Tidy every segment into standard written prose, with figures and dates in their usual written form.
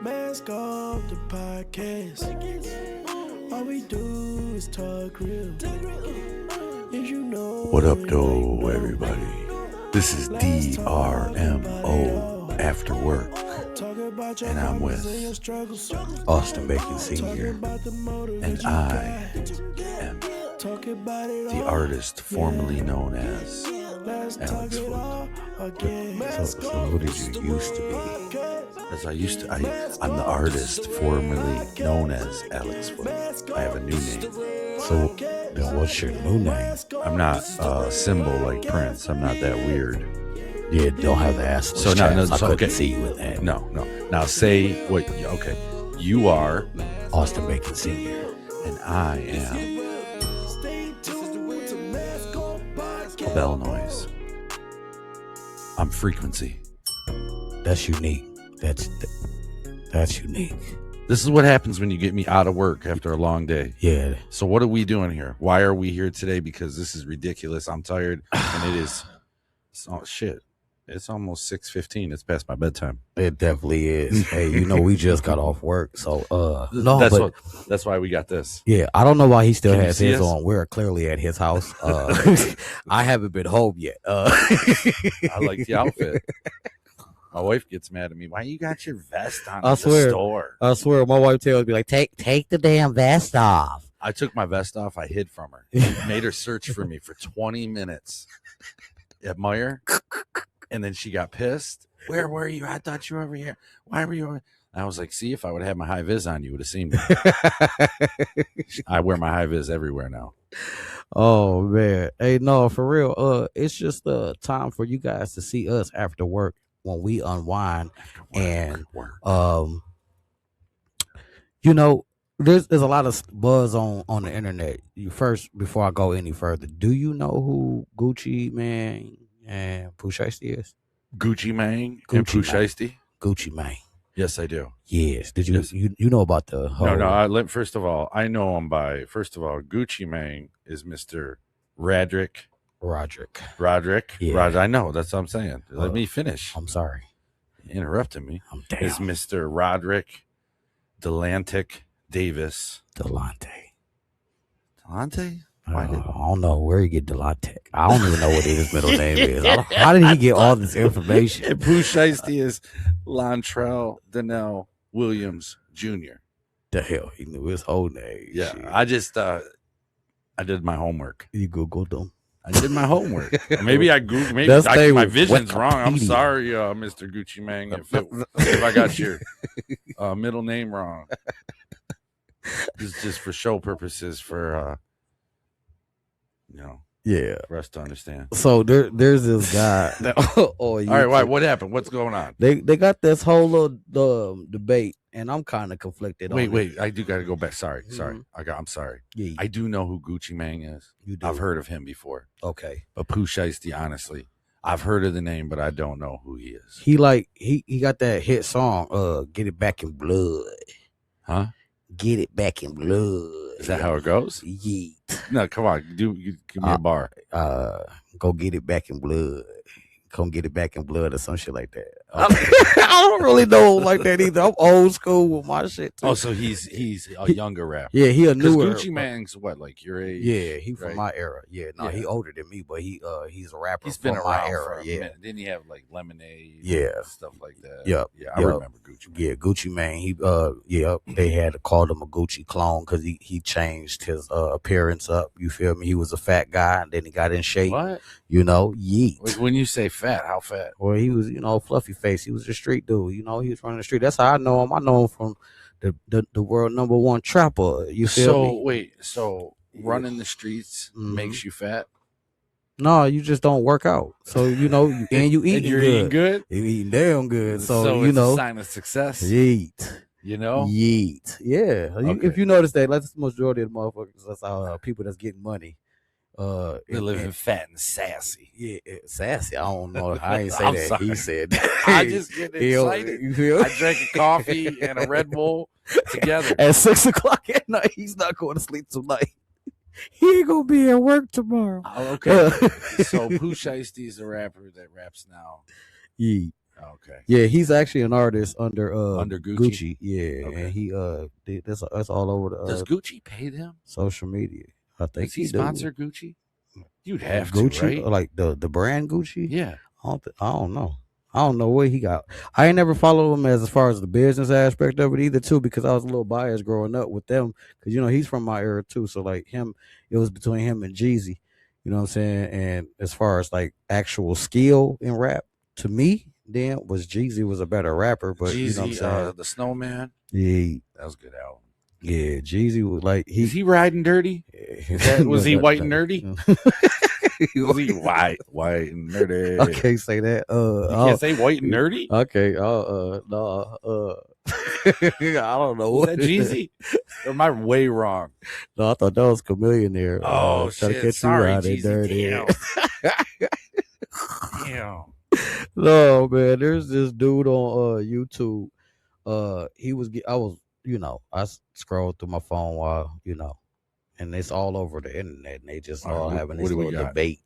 Mask off the podcast. All we do is talk real. As you know, What up, though, everybody? This is DRMO After Work, and I'm with Austin Bacon Sr., and I am the artist formerly known as Alex Pooh. So what did you used to be? As I'm the artist formerly known as Alex Pooh. I have a new name. So then what's your new name? I'm not a symbol like Prince. I'm not that weird. Yeah, don't have the ass. So no, I couldn't see you with that. No. Now say what? Okay, you are Austin Bacon Sr. and I am a bell noise. I'm frequency. That's unique. That's unique. This is what happens when you get me out of work after a long day. Yeah. So what are we doing here? Why are we here today? Because this is ridiculous. I'm tired, and it is. Oh shit! It's almost 6:15. It's past my bedtime. It definitely is. Hey, we just got off work, so that's why we got this. Yeah, I don't know why he still has his his on. We're clearly at his house. I haven't been home yet. I like the outfit. My wife gets mad at me. Why you got your vest on at the store? I swear, my wife tells me like, take the damn vest off. I took my vest off. I hid from her. Made her search for me for 20 minutes at Meyer, and then she got pissed. Where were you? I thought you were over here. Why were you over? I was like, see, if I would have had my high vis on, you would have seen me. I wear my high vis everywhere now. Oh man, hey, no, for real. It's just time for you guys to see us after work when we unwind and there's a lot of buzz on the internet. Before I go any further, do you know who Gucci Mane and Pooh Shiesty is? Gucci Mane and Pooh Shiesty? Gucci Mane. Yes, I do. Yes. Did you? Yes. You know about the whole... No. First of all, I know him by. First of all, Gucci Mane is Mr. Roderick. Yeah. I know. That's what I'm saying. Let me finish. I'm sorry. You interrupted me. I'm down. Is Mr. Roderick Delantic Davis. Delante? I don't know where he get Delante. I don't even know what his middle name is. How did he get all this information? And Pooh Shiesty is Lontrell Donnell Williams Jr. The hell, he knew his whole name. Yeah, shit. I just I did my homework. You Googled him. I did my homework. Maybe I Googled. Maybe my vision's wrong. I'm sorry, Mr. Gucci Mane, if I got your middle name wrong. This is just for show purposes, for yeah, for us to understand. So there's this guy. All right, what happened? What's going on? They got this whole little debate, and I'm kind of conflicted. Wait, I do got to go back. Sorry. Mm-hmm. I'm sorry. Yeah. I do know who Gucci Mane is. You do? I've heard of him before. Okay, but Pooh Shiesty, honestly, I've heard of the name, but I don't know who he is. He got that hit song, "Get It Back in Blood." Huh? Get it back in blood. Is that how it goes? Yeet. No, come on. You give me a bar. Go get it back in blood. Come get it back in blood or some shit like that. I don't really know like that either. I'm old school with my shit too. Oh, so he's a younger rapper. Yeah, he a newer. Gucci Mane's what, like your age? Yeah, he from right? my era. Yeah, no, he older than me, but he's a rapper. He's been from around my era. For a minute. Didn't he have like Lemonade? Yeah, stuff like that. Yep. Yeah, I remember Gucci Mane. Yeah, Gucci Mane. He they had called him a Gucci clone because he changed his appearance up. You feel me? He was a fat guy, and then he got in shape. What? Yeet. Like when you say fat, how fat? Well, he was, fluffy face. He was a street dude. He was running the street. That's how I know him. I know him from the world #1 trapper. You feel me? So running the streets makes you fat? No, you just don't work out. So and you eating you're good. Eating good. You eating damn good. So it's a sign of success. Yeet. Yeet. Yeah. Okay. If you notice that's the majority of the motherfuckers. That's how people that's getting money. They're living fat and sassy. Yeah, sassy. I don't know. I ain't say that. Sorry. He said that. I just get excited. You feel? I drank a coffee and a Red Bull together. At 6:00 at night, he's not going to sleep tonight. He ain't gonna be at work tomorrow. Oh, okay. So Pooh Shiesty is a rapper that raps now. Yeah. Okay. Yeah, he's actually an artist under Gucci? Yeah, Okay. and he that's all over the Does Gucci pay them? social media. I think Does he sponsor Gucci? You'd have Gucci, to, right? like the brand Gucci. Yeah. I don't know. I don't know what he got. I ain't never followed him as far as the business aspect of it either, too, because I was a little biased growing up with them. Because he's from my era too. So like him, it was between him and Jeezy. You know what I'm saying? And as far as like actual skill in rap, to me, then was Jeezy was a better rapper. But Jeezy, you know what I'm saying? the Snowman. Yeah, that was a good album. Yeah, Jeezy was like Is he riding dirty? Was he white and nerdy? Was he white and nerdy? I can't say that. You can't say white and nerdy. Okay. No. I don't know. Was that Jeezy? Or am I way wrong? No, I thought that was Chameleon there. Oh shit! Sorry, Jeezy. Damn. No, man. There's this dude on YouTube. I scrolled through my phone while and it's all over the internet, and they just all having this little debate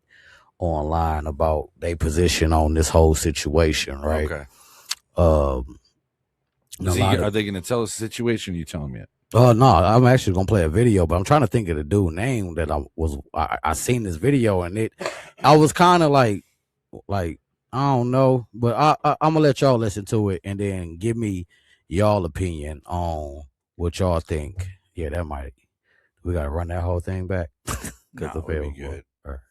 online about their position on this whole situation, right? Okay. Are they going to tell us the situation? Or you telling me it? Oh no, I'm actually gonna play a video, but I'm trying to think of the dude's name that I seen this video, and I was kind of like I don't know, but I'm gonna let y'all listen to it and then give me y'all opinion on what y'all think. Yeah, we gotta run that whole thing back. No, it'll be good. All right.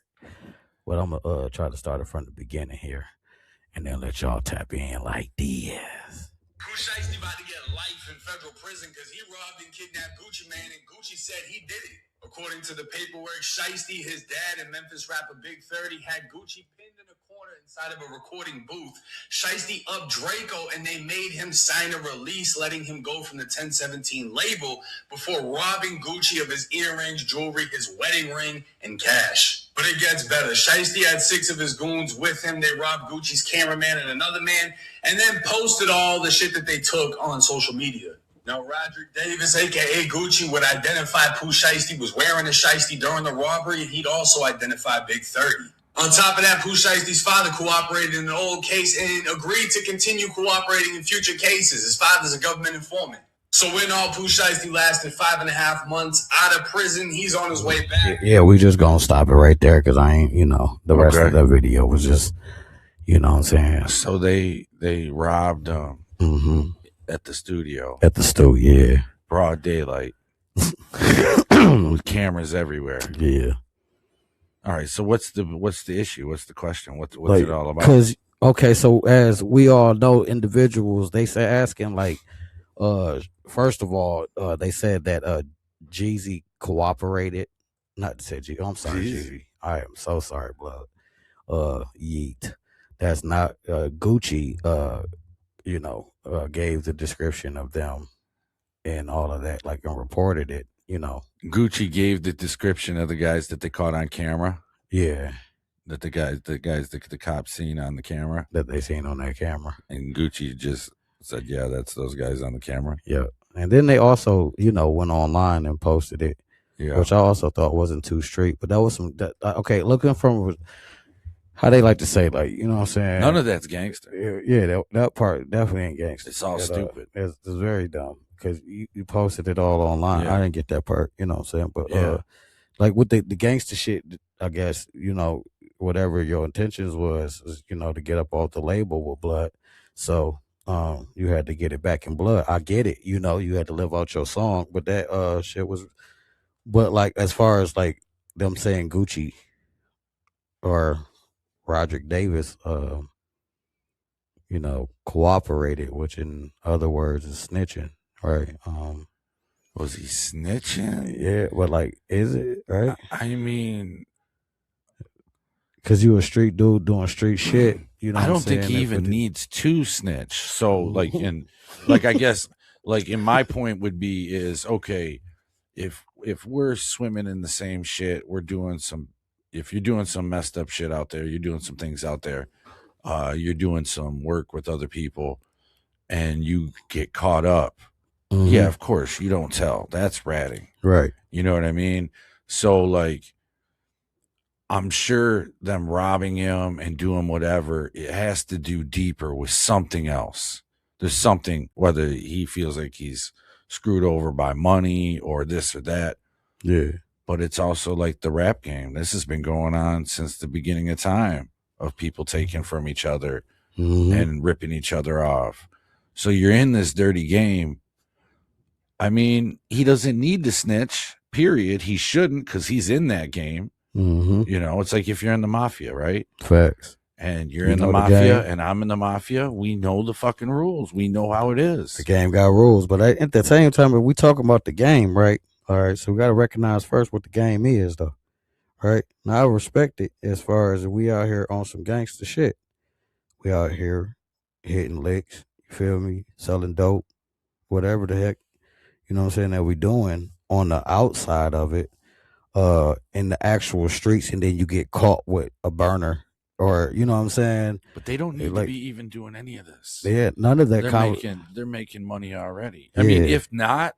Well, I'm gonna try to start it from the beginning here, and then let y'all tap in like this. Shiesty about to get life in federal prison because he robbed and kidnapped Gucci Mane, and Gucci said he did it. According to the paperwork, Shiesty, his dad, and Memphis rapper Big 30 had Gucci pinned in a corner inside of a recording booth. Shiesty upped Draco, and they made him sign a release letting him go from the 1017 label before robbing Gucci of his earrings, jewelry, his wedding ring, and cash. But it gets better. Shiesty had 6 of his goons with him. They robbed Gucci's cameraman and another man, and then posted all the shit that they took on social media. Now, Roderick Davis, a.k.a. Gucci, would identify Pooh Shiesty was wearing a Shiesty during the robbery, and he'd also identify Big 30. On top of that, Pooh Shiesty's father cooperated in an old case and agreed to continue cooperating in future cases. His father's a government informant. So in all, Pooh Shiesty lasted 5.5 months out of prison. He's on his way back. Yeah, we just gonna stop it right there because I ain't, the rest of that video was just, what I'm saying. So they robbed at the studio. At the studio, yeah. Broad daylight. With cameras everywhere. Yeah. All right. So what's the issue? What's the question? What's it all about? Because so as we all know, individuals they say asking first of all, they said that Jeezy cooperated. Not to say Jeezy. I'm sorry, Jeezy. I am so sorry, blood. Yeet. That's not Gucci. Gave the description of them and all of that, and reported it. Gucci gave the description of the guys that they caught on camera. Yeah. That the cops seen on the camera. That they seen on that camera. And Gucci just said, yeah, that's those guys on the camera. Yeah. And then they also, went online and posted it. Yeah. Which I also thought wasn't too straight. But that was looking from how they like to say, you know what I'm saying? None of that's gangster. Yeah, that part definitely ain't gangster. It's all stupid. It's very dumb because you posted it all online. Yeah. I didn't get that part, you know what I'm saying? But with the gangster shit, I guess, whatever your intentions was to get up off the label with blood. So you had to get it back in blood. I get it. You had to live out your song, but that shit was, but as far as them saying Gucci or Roderick Davis, cooperated, which in other words is snitching, right? Was he snitching? Yeah, but is it right? I mean, because you a street dude doing street shit. I don't think he even needs to snitch. So I guess in my point would be is okay if we're swimming in the same shit, we're doing some. If you're doing some messed up shit out there, you're doing some things out there, you're doing some work with other people, and you get caught up. Mm-hmm. Yeah, of course, you don't tell. That's ratting. Right. You know what I mean? So, I'm sure them robbing him and doing whatever, it has to do deeper with something else. There's something, whether he feels like he's screwed over by money or this or that. Yeah. But it's also like the rap game. This has been going on since the beginning of time, of people taking from each other and ripping each other off. So you're in this dirty game. I mean, he doesn't need to snitch, period. He shouldn't, because he's in that game. You know, it's like if you're in the mafia, right? Facts. And you're in the mafia and I'm in the mafia, we know the fucking rules. We know how it is. The game got rules. But at the same time, if we talking about the game, right? All right, so we got to recognize first what the game is, though. Right? Now, I respect it as far as we out here on some gangster shit. We out here hitting licks, you feel me? Selling dope, whatever the heck, you know what I'm saying, that we doing on the outside of it, in the actual streets, and then you get caught with a burner, or you know what I'm saying. But they don't need to be even doing any of this. Yeah, none of that. They're making money already. I mean, if not,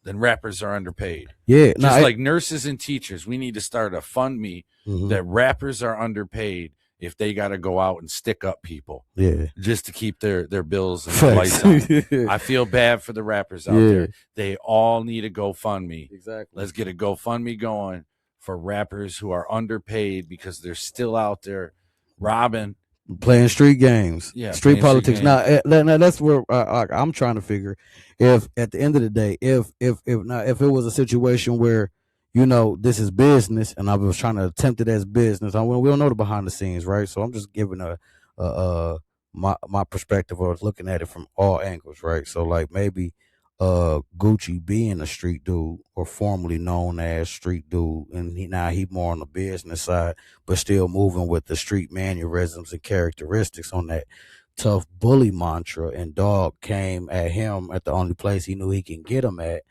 then rappers are underpaid. Yeah, just like nurses and teachers, we need to start a fund me that rappers are underpaid if they got to go out and stick up people. Yeah, just to keep their bills and their lights on. I feel bad for the rappers out there. They all need a GoFundMe. Exactly. Let's get a GoFundMe going for rappers who are underpaid because they're still out there robbing, playing street games, street politics. Now that's where I'm trying to figure, if at the end of the day, if it was a situation where, you know, this is business and I was trying to attempt it as business, we don't know the behind the scenes, right? So I'm just giving my perspective of looking at it from all angles, right? So like maybe Gucci being a street dude, or formerly known as street dude, and he more on the business side, but still moving with the street mannerisms and characteristics on that tough bully mantra, and dog came at him at the only place he knew he can get him at,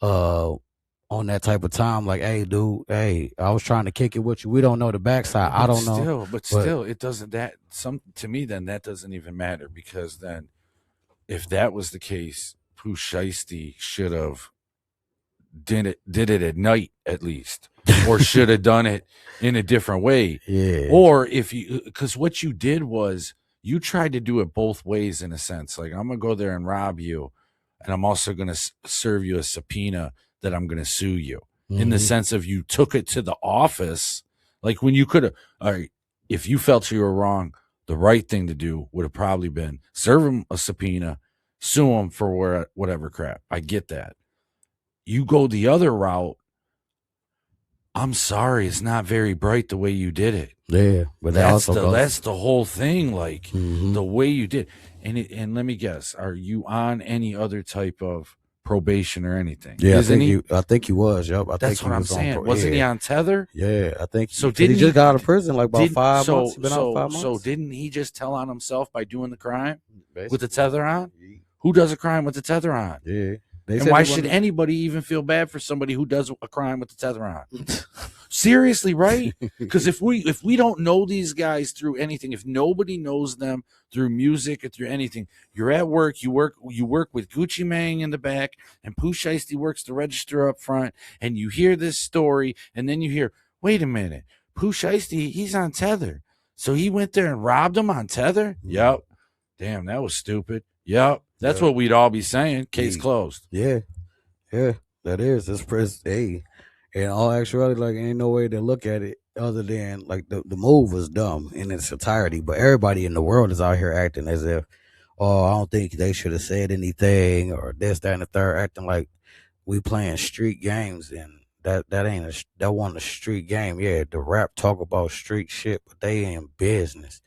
on that type of time, like, hey dude, hey, I was trying to kick it with you, we don't know the backside. I don't know, but still it doesn't, to me then that doesn't even matter, because then if that was the case, Pooh Shiesty should have did it at night at least, or should have done it in a different way. Yeah. Or because what you did was you tried to do it both ways, in a sense. Like, I'm gonna go there and rob you, and I'm also gonna serve you a subpoena that I'm gonna sue you. In the sense of, you took it to the office, like when you could have. All right, if you felt you were wrong, the right thing to do would have probably been serve him a subpoena, sue him for whatever crap. I get that. You go the other route. I'm sorry, it's not very bright the way you did it. Yeah, but that's the whole thing. Like the way you did, and let me guess, are you on any other type of probation or anything? Yeah, I think he was. Yep, that's what I'm saying. Wasn't he on tether? Yeah, I think so. He just got out of prison like about 5 months. Been out 5 months. So didn't he just tell on himself by doing the crime with the tether on? Who does a crime with the tether on? Yeah. And why should anybody even feel bad for somebody who does a crime with the tether on? Seriously, right? Because if we don't know these guys through anything, if nobody knows them through music or through anything, you're at work, you work with Gucci Mane in the back, and Pooh Shiesty works the register up front, and you hear this story, and then you hear, wait a minute, Pooh Shiesty, he's on tether, so he went there and robbed him on tether. Yep. Damn, that was stupid. Yep. That's what we'd all be saying. Case closed. Yeah. Yeah, that is. It's press. Hey, in all actuality, like, ain't no way to look at it other than, like, the move was dumb in its entirety, but everybody in the world is out here acting as if, oh, I don't think they should have said anything, or this, that, and the third, acting like we playing street games, and that wasn't a street game. Yeah, the rap talk about street shit, but they in business.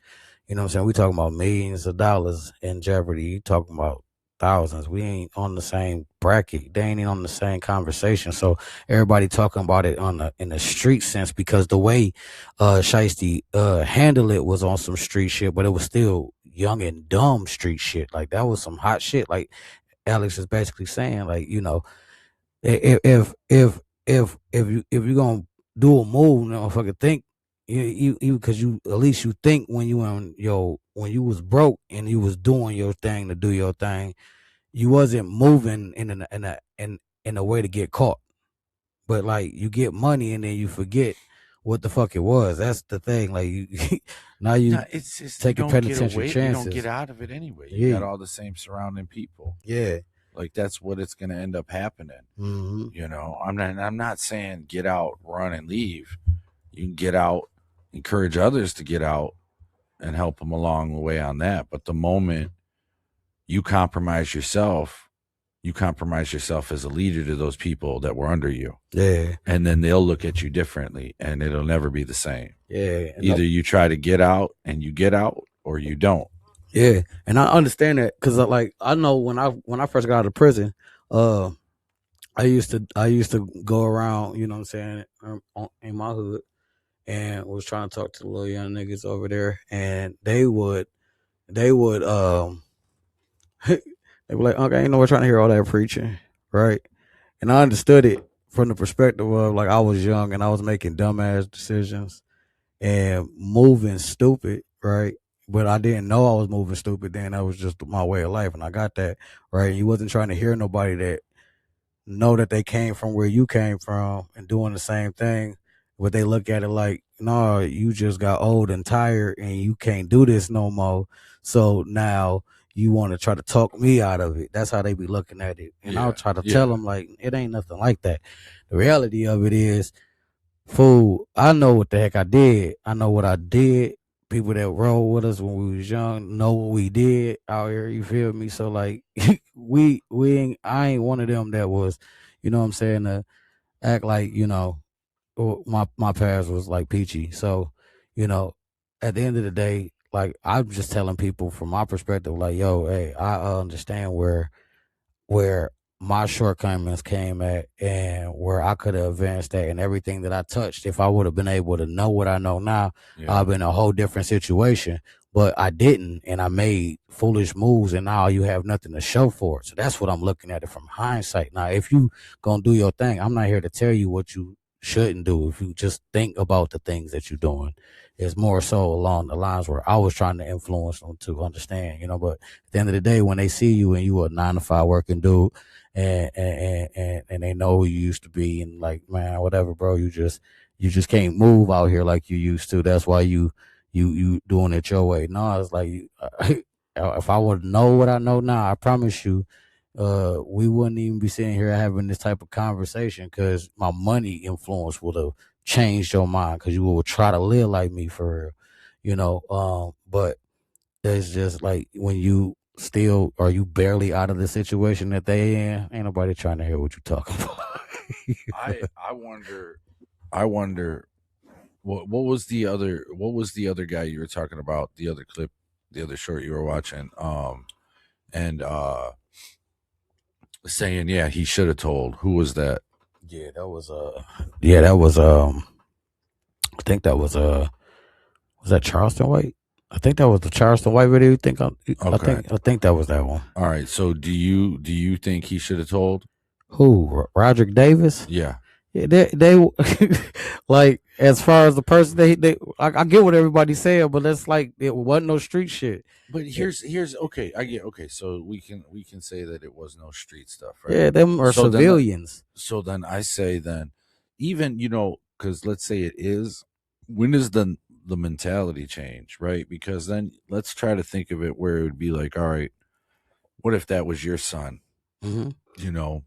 You know what I'm saying? We talking about millions of dollars in jeopardy. You talking about thousands. We ain't on the same bracket. They ain't on the same conversation. So everybody talking about it in the street sense, because the way Shiesty handled it was on some street shit, but it was still young and dumb street shit. Like, that was some hot shit. Like Alex is basically saying, like, you know, if you gonna do a move, motherfucker, think. You because you at least you think when you when you was broke and you was doing your thing to do your thing, you wasn't moving in a way to get caught. But like, you get money and then you forget what the fuck it was. That's the thing. Like you, now you it's just taking penitentiary chances. You don't get out of it anyway. You got all the same surrounding people. Yeah, like that's what it's going to end up happening. Mm-hmm. You know, I'm not saying get out, run, and leave. You can get out, encourage others to get out, and help them along the way on that. But the moment you compromise yourself as a leader to those people that were under you. Yeah. And then they'll look at you differently, and it'll never be the same. Yeah. Either you try to get out and you get out, or you don't. Yeah. And I understand that because like I know when I first got out of prison, I used to go around, you know what I'm saying, in my hood, and was trying to talk to the little young niggas over there, and they would they were like, okay, ain't no one trying to hear all that preaching, right? And I understood it from the perspective of like I was young and I was making dumbass decisions and moving stupid, right? But I didn't know I was moving stupid then. That was just my way of life, and I got that, right? You wasn't trying to hear nobody that know that they came from where you came from and doing the same thing, but they look at it like, no, you just got old and tired and you can't do this no more. So now you want to try to talk me out of it. That's how they be looking at it. And I'll try to tell them like, it ain't nothing like that. The reality of it is, fool, I know what the heck I did. I know what I did. People that roll with us when we was young know what we did out here. You feel me? So like, I ain't one of them that was, you know what I'm saying, to act like, you know, my past was like peachy. So, you know, at the end of the day, like I'm just telling people from my perspective, like, yo, hey, I understand where my shortcomings came at and where I could have advanced that, and everything that I touched. If I would have been able to know what I know now, I'd been in a whole different situation. But I didn't, and I made foolish moves, and now you have nothing to show for it. So that's what I'm looking at it from hindsight. Now, if you gonna do your thing, I'm not here to tell you what you shouldn't do. If you just think about the things that you're doing, it's more so along the lines where I was trying to influence them to understand, you know. But at the end of the day, when they see you and you a 9-to-5 working dude, and they know who you used to be, and like, man, whatever, bro, you just can't move out here like you used to. That's why you doing it your way. No, it's like, if I would know what I know now, I promise you, we wouldn't even be sitting here having this type of conversation, because my money influence would have changed your mind, because you would try to live like me for real, you know. But it's just like when you still are you barely out of the situation that they in, ain't nobody trying to hear what you talking about. I wonder what was the other guy you were talking about, the other clip, the other short you were watching, and saying he should have told. Who was that? I think that was that Charleston White? I think that was the Charleston White video. You think? Okay. I think that was that one. All right. So do you think he should have told? Who? Roderick Davis? Yeah. They like, as far as the person, I get what everybody's saying, but that's like, it wasn't no street shit. But here's okay. I get okay. So we can say that it was no street stuff, right? Yeah, them are civilians. So then I say, even, you know, because let's say it is. When is the mentality change, right? Because then let's try to think of it where it would be like, all right, what if that was your son? Mm-hmm. You know,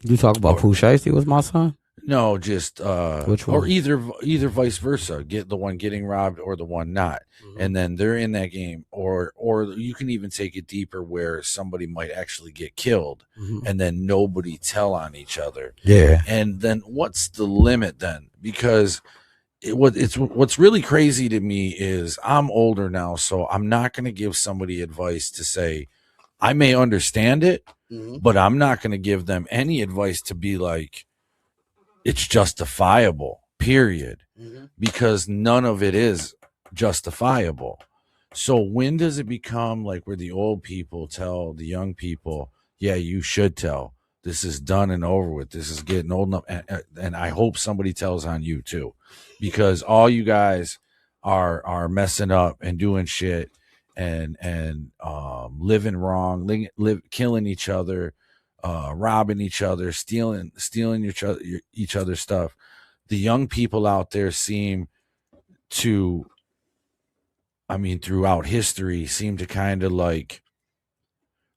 you talk about Pooh Shiesty was my son. No, just which one? Or either vice versa, get the one getting robbed or the one not, and then they're in that game, or you can even take it deeper where somebody might actually get killed, and then nobody tell on each other. Yeah, and then what's the limit then? Because what's really crazy to me is I'm older now, so I'm not going to give somebody advice to say I may understand it, but I'm not going to give them any advice to be like, it's justifiable, period, because none of it is justifiable. So when does it become like where the old people tell the young people, yeah, you should tell. This is done and over with. This is getting old enough. And I hope somebody tells on you too, because all you guys are messing up and doing shit and living wrong, killing each other, robbing each other, stealing each other's stuff. the young people out there seem to, I mean, throughout history, seem to kind of like,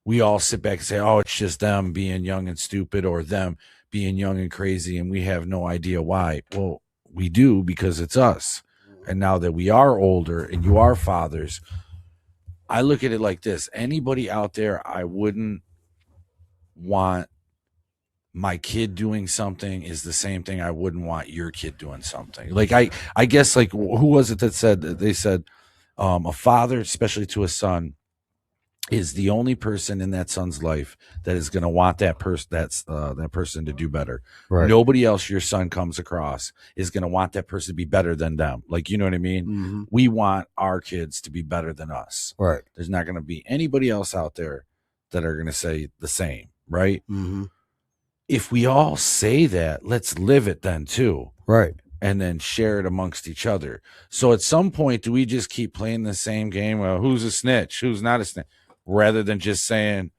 we all sit back and say, oh, it's just them being young and stupid, or them being young and crazy, and we have no idea why. Well, we do, because it's us. And now that we are older and you are fathers, I look at it like this. Anybody out there, I wouldn't want my kid doing something is the same thing I wouldn't want your kid doing something. Like, I guess, like, who was it that said, they said, a father, especially to a son, is the only person in that son's life that is going to want that person to do better. Right. Nobody else your son comes across is going to want that person to be better than them. Like, you know what I mean? Mm-hmm. We want our kids to be better than us. Right. There's not going to be anybody else out there that are going to say the same. Right. Mm-hmm. If we all say that, let's live it then too. Right. And then share it amongst each other. So at some point, do we just keep playing the same game? Well, who's a snitch? Who's not a snitch? Rather than just saying,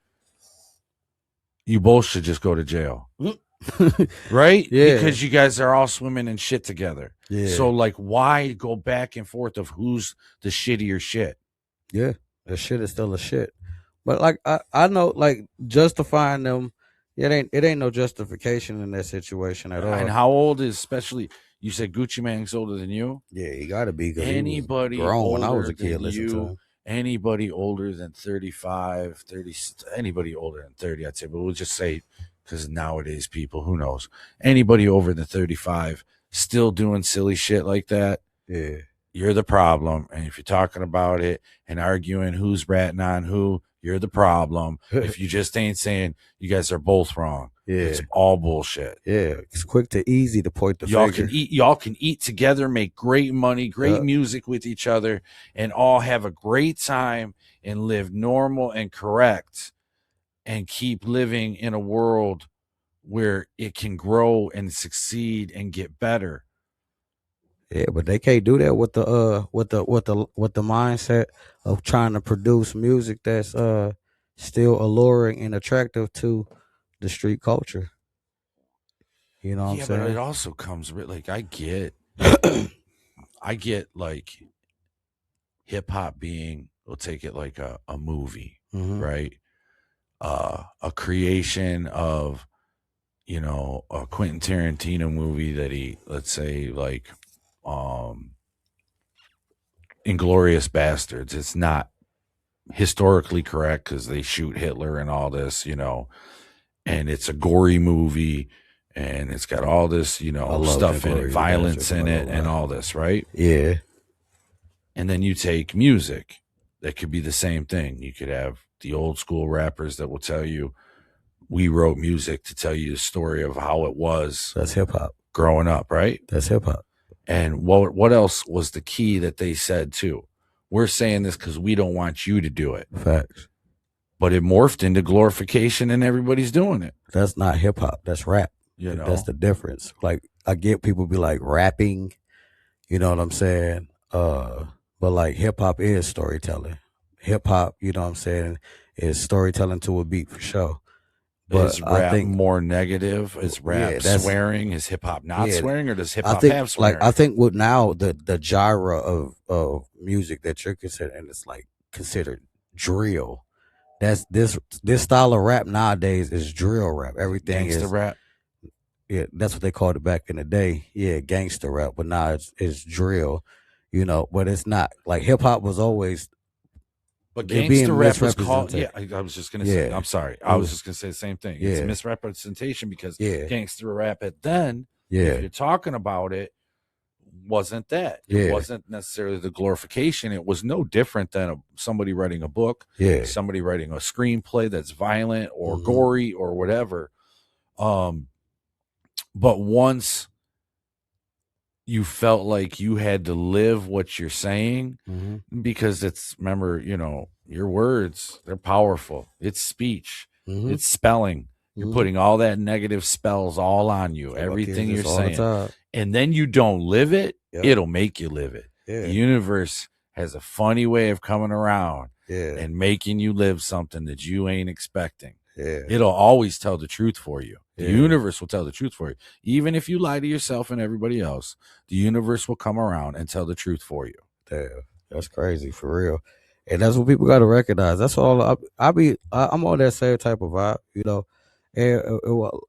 you both should just go to jail. Right? Yeah. Because you guys are all swimming in shit together. Yeah. So, like, why go back and forth of who's the shittier shit? Yeah. The shit is still a shit. But, like, I know, like, justifying them, it ain't no justification in that situation at all. And how old is, especially, you said Gucci Mane's older than you? Yeah, he got to be. Anybody grown when I was a kid, listen to him. Anybody older than 35, 30, anybody older than 30, I'd say, but we'll just say, because nowadays people, who knows, anybody over than 35 still doing silly shit like that, yeah, you're the problem. And if you're talking about it and arguing who's ratting on who, you're the problem. If you just ain't saying you guys are both wrong, yeah, it's all bullshit. Yeah, it's quick to easy to point the finger. Y'all can eat together, make great money, great music with each other, and all have a great time and live normal and correct, and keep living in a world where it can grow and succeed and get better. Yeah, but they can't do that with the mindset of trying to produce music that's still alluring and attractive to the street culture. You know what I'm saying? But it also comes with, like, I get like hip hop being, we'll take it like a movie, mm-hmm, right? A creation of, you know, a Quentin Tarantino movie that he, let's say, like, Inglourious Bastards. It's not historically correct because they shoot Hitler and all this, you know, and it's a gory movie and it's got all this, you know, stuff in it, violence in it, and all this, right? Yeah. And then you take music that could be the same thing. You could have the old school rappers that will tell you, we wrote music to tell you the story of how it was. That's hip hop. Growing up, right? That's hip hop. And what else was the key that they said too? We're saying this because we don't want you to do it. Facts. But it morphed into glorification and everybody's doing it. That's not hip hop. That's rap. You know? That's the difference. Like, I get people be like rapping, you know what I'm saying? But like hip hop is storytelling. Hip hop, you know what I'm saying, is storytelling to a beat for sure. But is rap, I think, more negative? Is rap swearing? Is hip hop not swearing, or does hip hop have swearing? Like, I think with now the genre of music that you're considering, it's like considered drill. That's this style of rap nowadays is drill rap. Everything gangster is rap. Yeah, that's what they called it back in the day. Yeah, gangster rap, but now it's drill. You know, but it's not like hip hop was always. But gangster rap was called. Yeah, I was just gonna say. I'm sorry. I was just gonna say the same thing. Yeah. It's misrepresentation because gangster rap at then. Yeah, if you're talking about it, wasn't that? It wasn't necessarily the glorification. It was no different than somebody writing a book. Yeah, somebody writing a screenplay that's violent or gory or whatever. But once you felt like you had to live what you're saying, because it's, remember, you know, your words, they're powerful. It's speech. It's spelling. You're putting all that negative spells all on you, everything you're saying. And then you don't live it, it'll make you live it. Yeah. The universe has a funny way of coming around and making you live something that you ain't expecting. Yeah. It'll always tell the truth for you. The Yeah. universe will tell the truth for you. Even if you lie to yourself and everybody else, the universe will come around and tell the truth for you. Damn, that's crazy for real. And that's what people got to recognize. That's all. I'm on that same type of vibe, you know. And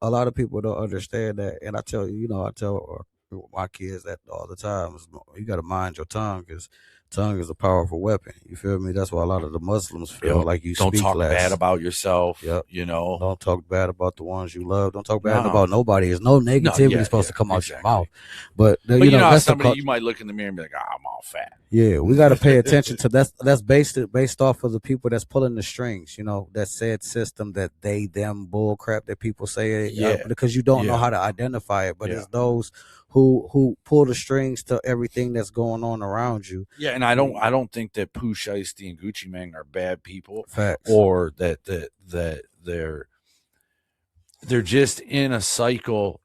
a lot of people don't understand that. And I tell I tell my kids that all the time. You got to mind your tongue, because tongue is a powerful weapon. You feel me? That's why a lot of the Muslims feel like you don't speak talk less. bad about yourself. Yep. You know, don't talk bad about the ones you love. Don't talk bad about nobody. There's no negativity supposed to come out your mouth. But you know that's somebody you might look in the mirror and be like, I'm all fat. Yeah, we got to pay attention to that's based off of the people that's pulling the strings. You know, that said system, that they them bull crap that people say. Because you don't know how to identify it. But it's those who pull the strings to everything that's going on around you. Yeah, and I don't think that Pooh, Shiesty, and Gucci Mane are bad people. Facts. Or that they're just in a cycle.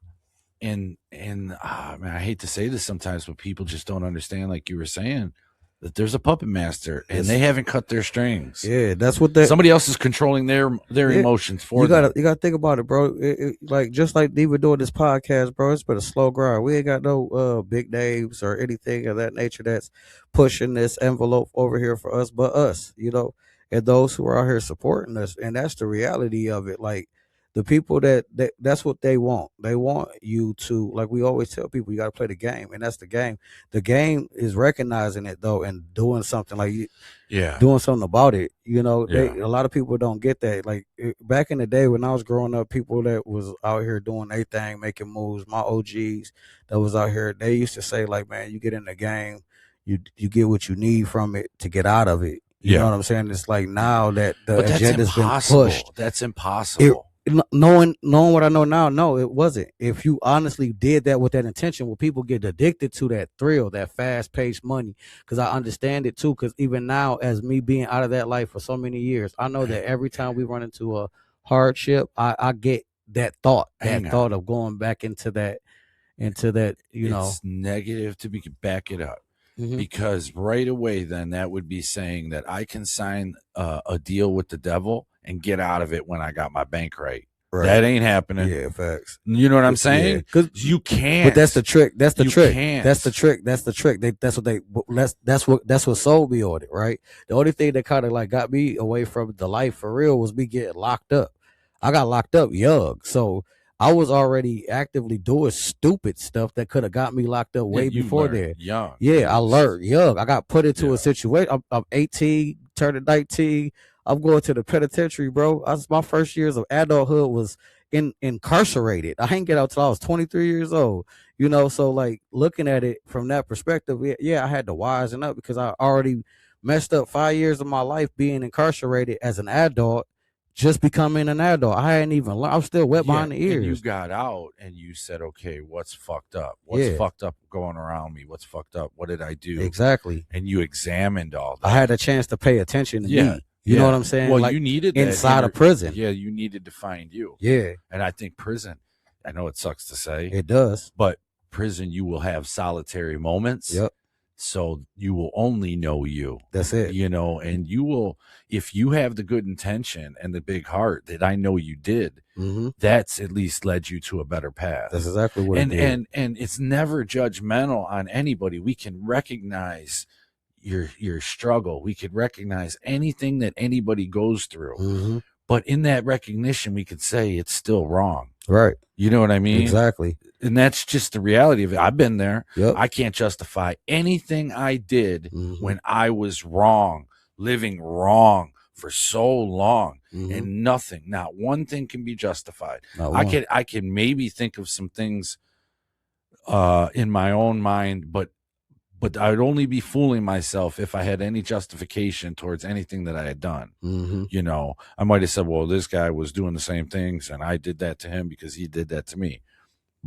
And man, I hate to say this sometimes, but people just don't understand, like you were saying, that there's a puppet master and they haven't cut their strings. Yeah, that's what somebody else is controlling their emotions for them. You gotta think about it, bro. Like just like even doing this podcast, bro, it's been a slow grind. We ain't got no big names or anything of that nature that's pushing this envelope over here for us, but us, you know, and those who are out here supporting us. And that's the reality of it. Like the people that's what they want. They want you to, like we always tell people, you got to play the game, and that's the game. The game is recognizing it though and doing something doing something about it. You know, a lot of people don't get that. Like back in the day when I was growing up, people that was out here doing their thing, making moves, my OGs that was out here, they used to say like, man, you get in the game, you get what you need from it to get out of it. You know what I'm saying? It's like now that the agenda's been pushed. That's impossible. Knowing what I know now, no, it wasn't. If you honestly did that with that intention, well, people get addicted to that thrill, that fast-paced money. Because I understand it too. Because even now, as me being out of that life for so many years, I know that every time we run into a hardship, I get that thought of going back into that. It's negative to back it up. Mm-hmm. Because right away, then that would be saying that I can sign a deal with the devil and get out of it when I got my bank right. That ain't happening. Yeah, facts. You know what I'm saying? Because you can't. But that's the trick. That's the trick. Can't. That's the trick. That's the trick. That's what sold me on it, right? The only thing that kind of like got me away from the life for real was me getting locked up. I got locked up young, so I was already actively doing stupid stuff that could have got me locked up way before then. Young. Yeah, I learned young. I got put into a situation. I'm 18, turning 19. I'm going to the penitentiary, bro. My first years of adulthood was incarcerated. I didn't get out till I was 23 years old. You know, so like looking at it from that perspective, I had to wisen up because I already messed up 5 years of my life being incarcerated as an adult. Just becoming an adult, I hadn't even learned. I was still wet behind the ears. And you got out and you said, okay, what's fucked up? What's fucked up going around me? What's fucked up? What did I do? Exactly. And you examined all that. I had a chance to pay attention to me. You know what I'm saying? Well, like, you needed that inside of prison. Yeah, you needed to find you. Yeah. And I think prison, I know it sucks to say. It does. But prison, you will have solitary moments. Yep. So you will only know you. That's it. You know, and you will, if you have the good intention and the big heart that I know you did, that's at least led you to a better path. That's exactly what it did. And it's never judgmental on anybody. We can recognize your struggle. We could recognize anything that anybody goes through. But in that recognition, we could say it's still wrong. Right. You know what I mean? Exactly. And that's just the reality of it. I've been there. Yep. I can't justify anything I did when I was wrong, living wrong for so long, and nothing, not one thing can be justified. I can maybe think of some things in my own mind, but I'd only be fooling myself if I had any justification towards anything that I had done. You know, I might have said, well, this guy was doing the same things and I did that to him because he did that to me.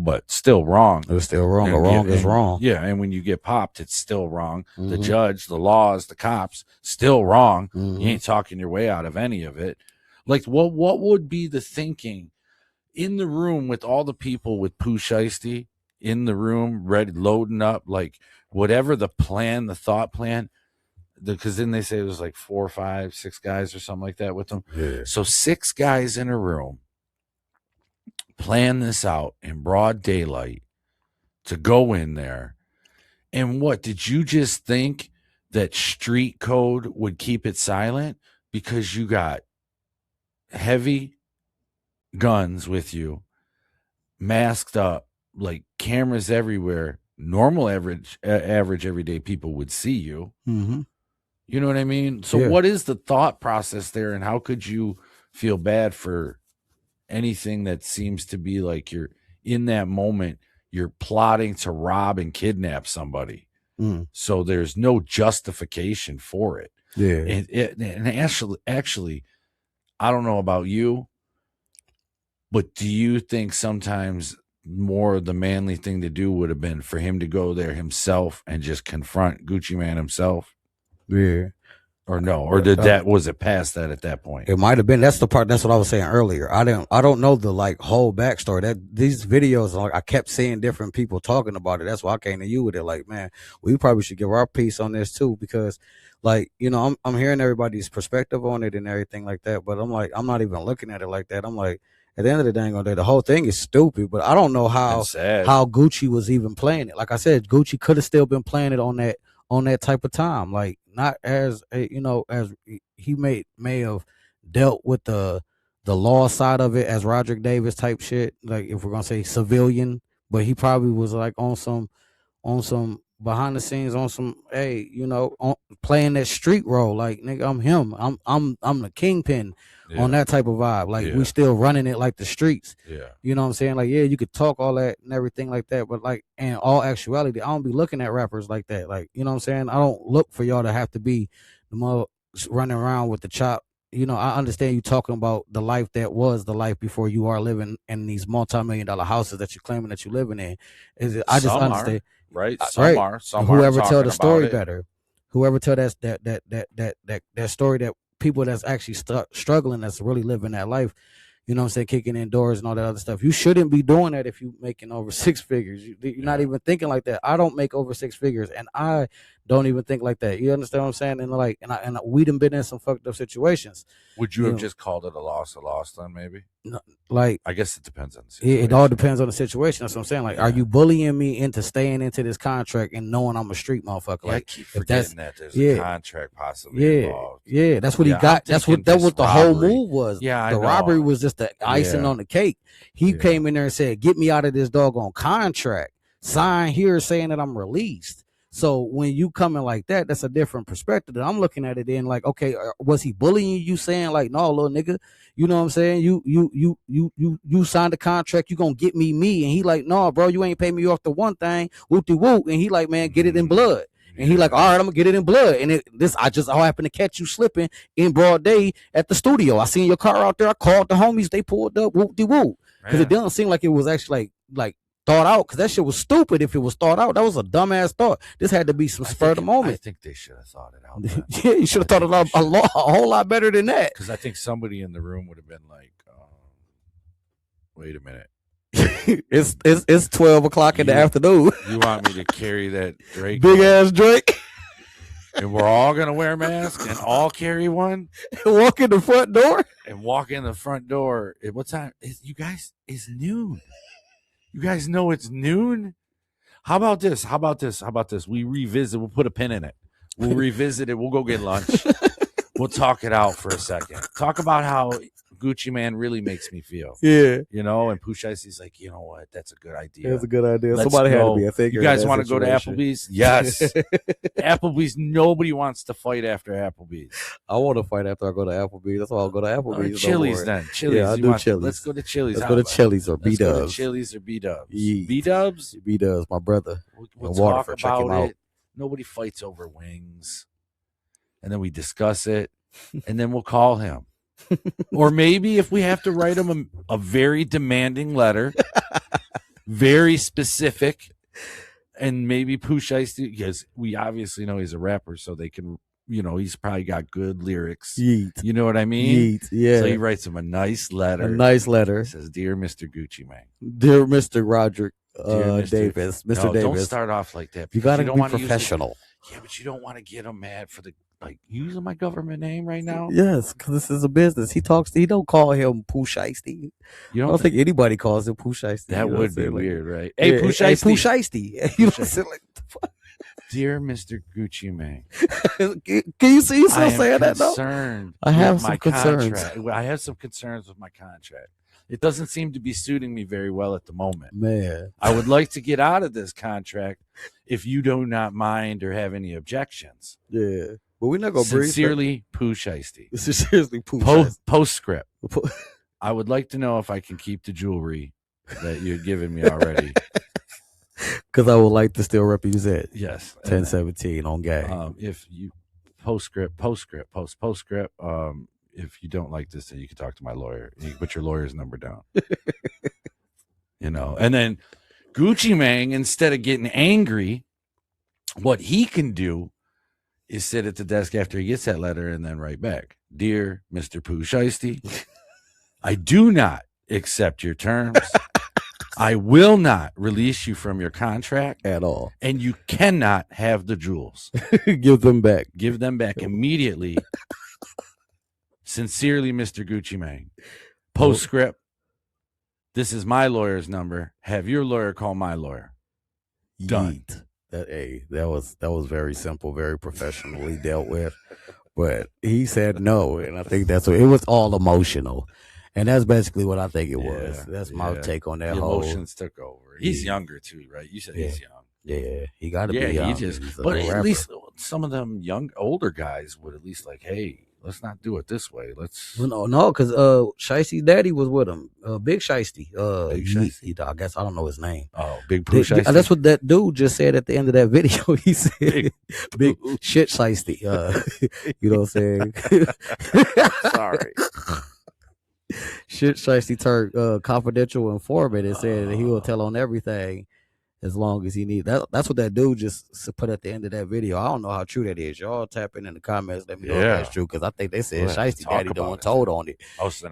But still wrong. It was still wrong. Wrong is wrong. Yeah, and when you get popped, it's still wrong. The judge, the laws, the cops, still wrong. You ain't talking your way out of any of it. Like, what would be the thinking in the room with all the people with Pooh, Shiesty in the room, ready, loading up, like whatever the plan, the thought plan? because then they say it was like 4, 5, 6 guys or something like that with them. Yeah. So 6 guys in a room plan this out in broad daylight to go in there. And what, did you just think that street code would keep it silent? Because you got heavy guns with you, masked up, like cameras everywhere. Normal average everyday people would see you. Mm-hmm. You know what I mean? So what is the thought process there, and how could you feel bad for anything that seems to be like you're in that moment, you're plotting to rob and kidnap somebody? So there's no justification for it. Yeah. And actually, I don't know about you, but do you think sometimes more the manly thing to do would have been for him to go there himself and just confront Gucci Man himself? Yeah. Or no? Or was it past that at that point? It might have been. That's the part. That's what I was saying earlier. I don't know the like whole backstory. That these videos, like I kept seeing different people talking about it. That's why I came to you with it. Like, man, we probably should give our piece on this too, because like, you know, I'm hearing everybody's perspective on it and everything like that. But I'm like, I'm not even looking at it like that. I'm like, at the end of the dang day, the whole thing is stupid. But I don't know how Gucci was even playing it. Like I said, Gucci could have still been playing it on that type of time, like not as you know, as he may have dealt with the law side of it as Roderick Davis type shit, like if we're gonna say civilian, but he probably was like on some behind the scenes, on some, hey, you know, playing that street role, like, nigga, I'm him, I'm the kingpin. On that type of vibe, like we still running it like the streets. You know what I'm saying? Like, yeah, you could talk all that and everything like that, but like in all actuality, I don't be looking at rappers like that. Like, you know what I'm saying? I don't look for y'all to have to be the mother running around with the chop. You know, I understand you talking about the life that was the life before you are living in these multi-million-dollar houses that you're claiming that you're living in. I just understand, right? Some whoever tell the story better, whoever tell that story, that people that's actually struggling, that's really living that life, you know what I'm saying, kicking indoors and all that other stuff. You shouldn't be doing that if you're making over 6 figures. You're not even thinking like that. I don't make over 6 figures, and I don't even think like that. You understand what I'm saying? And like, and we done been in some fucked up situations. Would you have just called it a loss then, maybe? No, like, I guess it depends on the situation. It all depends on the situation. That's what I'm saying. Like, are you bullying me into staying into this contract and knowing I'm a street motherfucker? Like, I keep forgetting that there's a contract possibly involved. Yeah, that's what he got. That was the whole move was. Yeah, the robbery was just the icing on the cake. He came in there and said, "Get me out of this doggone contract. Sign here saying that I'm released." So when you come in like that, that's a different perspective. I'm looking at it in like, okay, was he bullying you, saying like, no, little nigga, you know what I'm saying? You signed a contract, you gonna get me. And he like, no, bro, you ain't pay me off the one thing, whoop-de-whoop. And he like, man, get it in blood. And he like, all right, I'm gonna get it in blood. And I just happened to catch you slipping in broad day at the studio. I seen your car out there. I called the homies. They pulled up, whoop-de-whoop. Because it doesn't seem like it was actually like thought out, because that shit was stupid. If it was thought out, that was a dumbass thought. This had to be some spur of the moment. I think they should have thought it out. Yeah, you should have thought it out a whole lot better than that. Because I think somebody in the room would have been like, wait a minute. it's 12 o'clock in the afternoon. You want me to carry that Drake? Big ass Drake? And we're all going to wear masks and all carry one? And walk in the front door? And walk in the front door. What time? You guys, it's noon. You guys know it's noon? How about this? We revisit. We'll put a pin in it. We'll revisit it. We'll go get lunch. We'll talk it out for a second. Talk about how Gucci Man really makes me feel. Yeah. You know, and Pooh Shiesty's like, you know what? That's a good idea. That's a good idea. Somebody had to be a figure. You guys want to go to Applebee's? Yes. Applebee's. Nobody wants to fight after Applebee's. I want to fight after I go to Applebee's. That's why I'll go to Applebee's. Chili's then. Chili's. Yeah, I'll do Chili's. Let's go to Chili's. Let's go to Chili's or B-Dubs. Let's go to Chili's or B-Dubs. B-Dubs? B-Dubs, my brother. We'll talk about it. Nobody fights over wings. And then we discuss it. And then we'll call him. Or maybe if we have to write him a very demanding letter, very specific, and maybe Pooh Shiesty, because we obviously know he's a rapper, so they can, you know, he's probably got good lyrics. Yeet. You know what I mean? Yeet. Yeah. So he writes him a nice letter. It says, "Dear Mr. Gucci Man. Dear Mr. Roderick Davis. Mr. Davis. Don't start off like that. You got to be professional. Yeah, but you don't want to get him mad for the like using my government name right now? Yes, because this is a business. He don't call him Pooh Shiesty. You I don't think anybody calls him Pooh Shiesty. That would be weird, right? Hey, Hey, Pooh Pooh Shiesty. Shiesty. You know what I'm saying? Like, Dear Mr. Gucci Mane, can you see you still saying that though? I have some concerns. I have some concerns with my contract. It doesn't seem to be suiting me very well at the moment. Man, I would like to get out of this contract if you do not mind or have any objections. Yeah, but we're not gonna Sincerely, Pooh Shiesty. Seriously, Pooh Shiesty. Postscript. I would like to know if I can keep the jewelry that you're giving me already. Because I would like to still represent. Yes. 1017 on gang. If you postscript. If you don't like this, then you can talk to my lawyer. You can put your lawyer's number down. You know, and then Gucci Mane, instead of getting angry, what he can do is sit at the desk after he gets that letter and then write back. Dear Mr. Pooh Shiesty, I do not accept your terms. I will not release you from your contract at all. And you cannot have the jewels. Give them back. Give them back immediately. Sincerely, Mr. Gucci Mane. Postscript. This is my lawyer's number. Have your lawyer call my lawyer. Done. That was very simple, very professionally dealt with. But he said no, and I think that's what it was. All emotional. And that's basically what I think it was. That's my take on that. The emotions took over. He's younger too, right? You said he's young. Yeah, he got to be young. But at least some of them older guys would at least like, hey, let's not do it this way. Let's no, because Shiesty's daddy was with him. Big Shiesty. Big Shiesty. I guess I don't know his name. Oh, Big Pooh Shiesty. That's what that dude just said at the end of that video. He said, "Big shit Shiesty." You know what I'm saying? Sorry. Shit Shiesty turned confidential informant and said that he will tell on everything as long as he needs. That's what that dude just put at the end of that video. I don't know how true that is. Y'all tap in the comments. Let me know if that's true, because I think they said Shiesty daddy the one told on it. Oh, so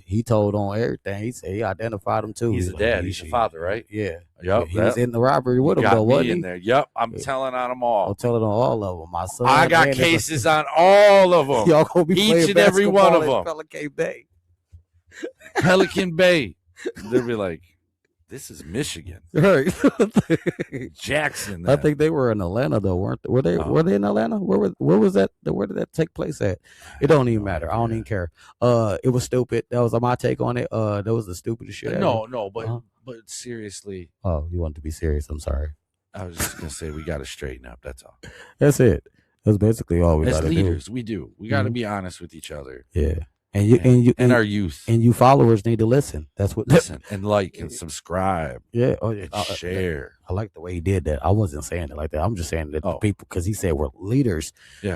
he told on everything. He said he identified him too. He's the dad. He's the father, right? Yeah. Yep. He was in the robbery with him though, wasn't he? In there. Yep. I'm telling on them all. I'm telling on all of them. My son. I got cases on all of them. Y'all gonna be each and every one of them. Pelican Bay. Pelican Bay. They'll be like, this is Michigan, right? Jackson. I think they were in Atlanta though, weren't they? Were they in Atlanta? Where was that? Where did that take place at? It don't even matter. I don't even care. It was stupid. That was my take on it. That was the stupidest shit. But seriously. Oh, you want to be serious? I'm sorry. I was just gonna say we got to straighten up. That's all. That's it. That's basically all we got to do. As leaders, we do. We got to be honest with each other. Yeah. And our youth and you followers need to listen. That's what listen and like and subscribe. Yeah, and share. I like the way he did that. I wasn't saying it like that. I'm just saying that the people, because he said we're leaders.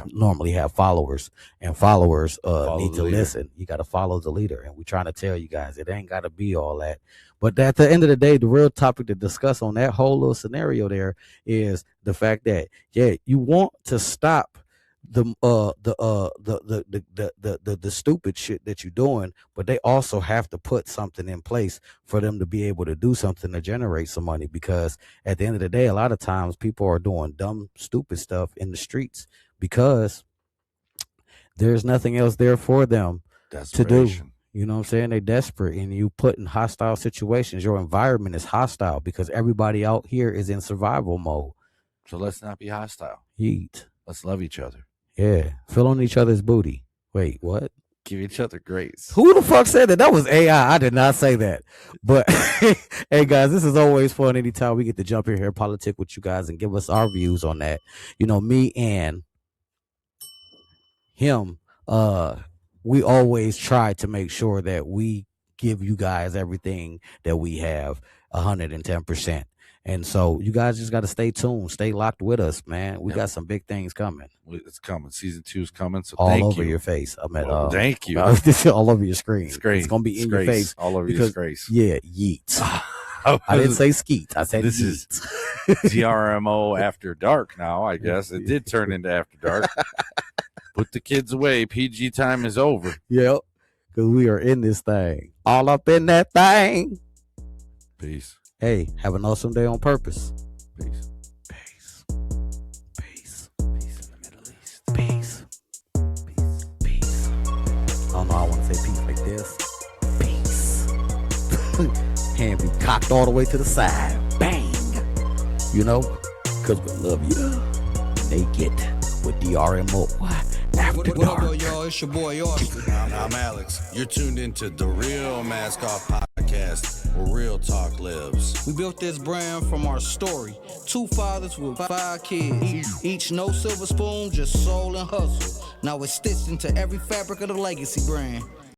Normally have followers, and followers need to listen. You got to follow the leader, and we're trying to tell you guys it ain't got to be all that. But at the end of the day, the real topic to discuss on that whole little scenario there is the fact that you want to stop the stupid shit that you're doing, but they also have to put something in place for them to be able to do something to generate some money, because at the end of the day, a lot of times people are doing dumb, stupid stuff in the streets because there's nothing else there for them to do. You know what I'm saying? They're desperate, and you put in hostile situations. Your environment is hostile because everybody out here is in survival mode. So let's not be hostile. Let's love each other. Yeah, fill on each other's booty. Wait, what? Give each other grace. Who the fuck said that? That was AI. I did not say that. But hey guys, this is always fun. Anytime we get to jump in here, politic with you guys, and give us our views on that. You know, me and him, we always try to make sure that we give you guys everything that we have 110%. And so you guys just got to stay tuned, stay locked with us, man. We got some big things coming. It's coming. Season 2 is coming. So all over your face. Thank you. All over your screen. It's gonna be in your face. All over your face. Yeah, yeet. I didn't say skeet. I said this yeet. Is DRMO After Dark. Now I guess it did turn into After Dark. Put the kids away. PG time is over. Yep, because we are in this thing, all up in that thing. Peace. Hey, have an awesome day on purpose. Peace. Peace. Peace. Peace in the Middle East. Peace. Hand be cocked all the way to the side. Bang. You know? Because we love you. Naked with DRMO. After What dark. up, y'all? It's your boy Austin. I'm Alex. You're tuned into the Real Mask Off Podcast, where real talk lives. We built this brand from our story. 2 fathers with 5 kids. Each no silver spoon, just soul and hustle. Now it's stitched into every fabric of the legacy brand.